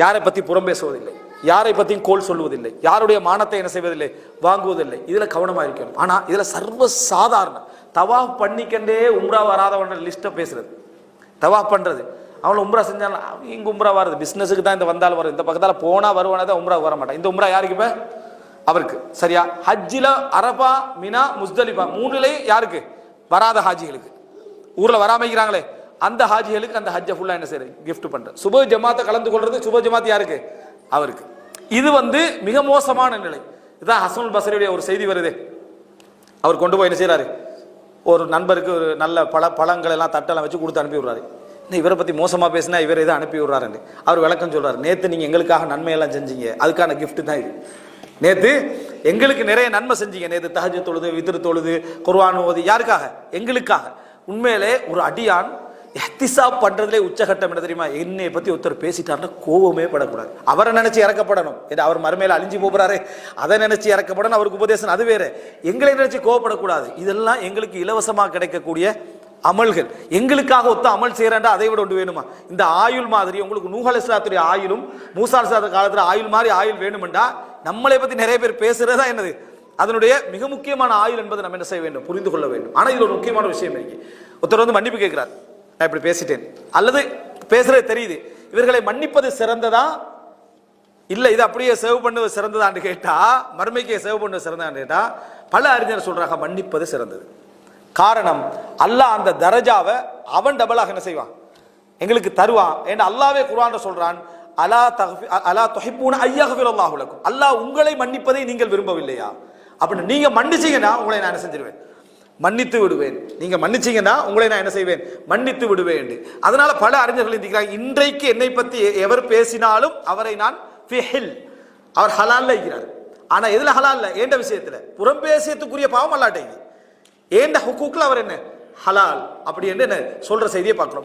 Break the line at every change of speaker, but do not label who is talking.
யாரை பத்தி புறம் பேசுவதில்லை, யாரை பத்தியும் கோல் சொல்லுவதில்லை, யாருடைய மானத்தை என்ன செய்வதில்லை, வாங்குவதில்லை. இதுல கவனமா இருக்கணும். ஆனா இதுல சர்வ சாதாரண தவாஃப் பண்ணிக்கண்டே உம்ரா வராதவன லிஸ்ட்டை பேசுறது. தவாஃப் பண்றது, அவன் உம்ரா செஞ்சாலும் இங்க உம்ரா வர்றது பிசினஸுக்கு தான், இந்த வந்தாலும் வரும், இந்த பக்கத்தால போனா வருவானதான் உம்ரா வர மாட்டான். இந்த உம்ரா யாருக்கு? இப்ப அவருக்கு. சரியா? ஹஜ்ஜில அரபா, மினா, முஸ்தலிஃபா மூணுலயும் யாருக்கு? வராத ஹாஜிகளுக்கு, ஊர்ல வராமைக்கிறாங்களே அந்த ஹாஜிகளுக்கு அந்த ஹஜ்ஜை ஃபுல்லா என்ன செய்யறது? கிஃப்ட் பண்றது. சுப ஜமாத்தை கலந்து கொள்றது. சுப ஜமாத் யாருக்கு? அவருக்கு. இது மிக மோசமான நிலை. இதான் ஹசனுல் பஸ்ரியுடைய ஒரு செய்தி வருது. அவர் கொண்டு போய் என்ன செய்யறாரு? ஒரு நண்பருக்கு ஒரு நல்ல பழங்கள் எல்லாம் தட்டெல்லாம் வச்சு கொடுத்து அனுப்பி விடுறாரு. இவரை பத்தி மோசமா பேசினா இவரை இதை அனுப்பி விடுறாரு. அவர் விளக்கம் சொல்றாரு, நேத்து நீங்க எங்களுக்காக நன்மையெல்லாம் செஞ்சீங்க, அதுக்கான கிஃப்ட் தான் இது. நேத்து எங்களுக்கு நிறைய நன்மை செஞ்சீங்க. நேத்து தஹஜ்ஜுத் தொழுது, வித்ர் தொழுது, குர்ஆன் ஓதி, யாருக்காக? எங்களுக்காக. உண்மையிலே ஒரு அடியான் இஹ்திசாப் பண்றதுலே உச்சகட்டம் என்ன தெரியுமா? என்னை பத்தி ஒருத்தர் பேசிட்டாருன்னா கோபமே படக்கூடாது. அவரை நினைச்சு இறக்கப்படணும். அவர் மறுமையில அழிஞ்சு போறாரு, அதை நினைச்சு இறக்கப்படணும். அவருக்கு உபதேசம் அது வேற. எங்களை நினைச்சு கோவப்படக்கூடாது. இதெல்லாம் எங்களுக்கு இலவசமா கிடைக்கக்கூடிய அமல்கள். எங்களுக்காக ஒத்த அமல் செய்யறா அதை விட ஒன்று வேணுமா? இந்த ஆயுள் மாதிரி உங்களுக்கு நூஹ் அலைஹிஸ்ஸலாத்துடைய ஆயுளும் மூசா அலைஹிஸ்ஸலாத்து காலத்துல ஆயுள் மாதிரி ஆயுள் வேணுமெண்டா நம்மளை பத்தி நிறைய பேர் பேசுறதா என்னது அதனுடைய மிக முக்கியமான ஆயுள் என்பதை நம்ம என்ன செய்ய வேண்டும்? புரிந்து கொள்ள வேண்டும். ஆனா இது ஒரு முக்கியமான விஷயம் இருக்கு. ஒருத்தர் மன்னிப்பு கேட்கிறார், நான் இப்படி பேசிட்டேன், அல்லது பேசுறது தெரியுது, இவர்களை மன்னிப்பது சிறந்ததா இல்ல இது அப்படியே சேவ் பண்ணுவது சிறந்ததான்னு கேட்டா, மறுமைக்கே சேவ் பண்ணுவது சிறந்தான்னு கேட்டா, பல அறிஞர் சொல்றாங்க மன்னிப்பது சிறந்தது. காரணம், அல்லாஹ் அந்த தரஜாவை அவன் டபுளாக என்ன செய்வான்? எங்களுக்கு தருவான். ஏன்னா அல்லாவே குர்ஆன்ல சொல்றான், அலா துஹிப்பூன அய்யக்ஃபிரல்லாஹு லக்கும், அல்லாஹ் உங்களை மன்னிப்பதை நீங்கள் விரும்பவில்லையா? அப்படின்னு நீங்க மன்னிச்சீங்கன்னா உங்களை நான் என்ன செஞ்சிருவேன்? மன்னித்து விடுவேன். நீங்க மன்னிச்சீங்கன்னா உங்களை நான் என்ன செய்வேன்? மன்னித்து விடுவேன். அதனால பல அறிஞர்கள் இருக்கிறாங்க, இன்றைக்கு என்னை பத்தி எவர் பேசினாலும் அவரை நான் ஃபிஹில், அவர் ஹலால்ல இருக்கிறார். ஆனா எதுல ஹலால்ல? ஏண்ட விஷயத்துல புறம் பேசியத்துக்குரிய பாவம் அல்லாட்டை, ஏண்ட ஹுக்கூக்ல அவர் என்ன ஹலால் அப்படி என்று சொல்ற செய்தியை பார்க்கிறோம்.